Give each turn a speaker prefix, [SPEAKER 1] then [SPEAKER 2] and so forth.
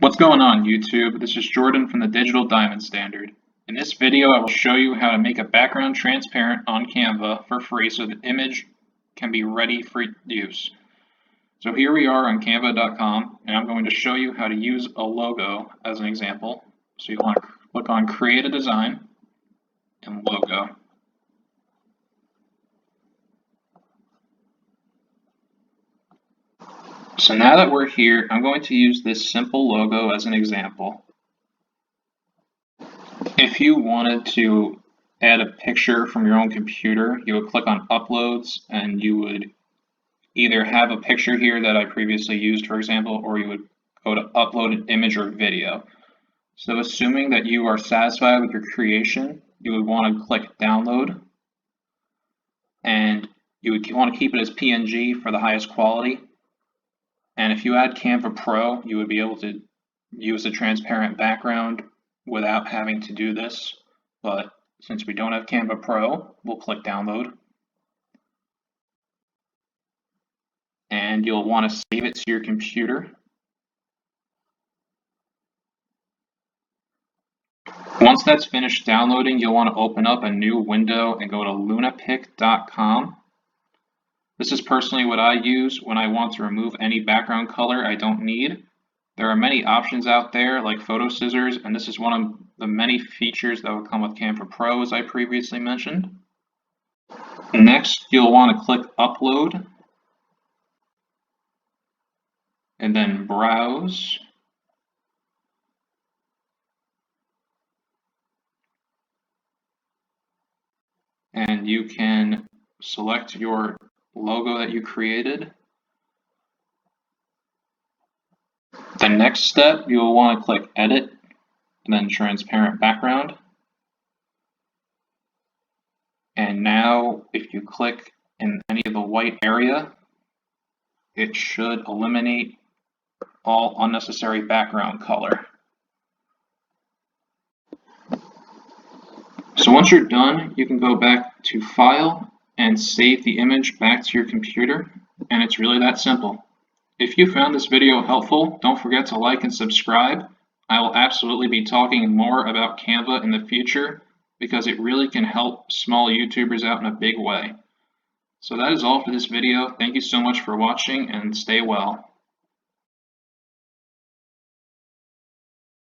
[SPEAKER 1] What's going on, YouTube? This is Jordan from the Digital Diamond Standard. In this video, I will show you how to make a background transparent on Canva for free so the image can be ready for use. So here we are on canva.com, and I'm going to show you how to use a logo as an example. So you want to click on Create a Design and Logo. So now that we're here, I'm going to use this simple logo as an example. If you wanted to add a picture from your own computer, you would click on Uploads and you would either have a picture here that I previously used, for example, or you would go to Upload an image or video. So assuming that you are satisfied with your creation, you would want to click Download, and you would want to keep it as PNG for the highest quality. And if you add Canva Pro, you would be able to use a transparent background without having to do this. But since we don't have Canva Pro, we'll click Download. And you'll want to save it to your computer. Once that's finished downloading, you'll want to open up a new window and go to lunapic.com. This is personally what I use when I want to remove any background color I don't need. There are many options out there like photo scissors, and this is one of the many features that will come with Canva Pro, as I previously mentioned. Next, you'll want to click Upload and then Browse. And you can select your logo that you created. The next step, you will want to click Edit and then Transparent Background. And now if you click in any of the white area, it should eliminate all unnecessary background color. So once you're done, you can go back to File and save the image back to your computer, and it's really that simple. If you found this video helpful, don't forget to like and subscribe. I will absolutely be talking more about Canva in the future because it really can help small YouTubers out in a big way. So that is all for this video. Thank you so much for watching and stay well.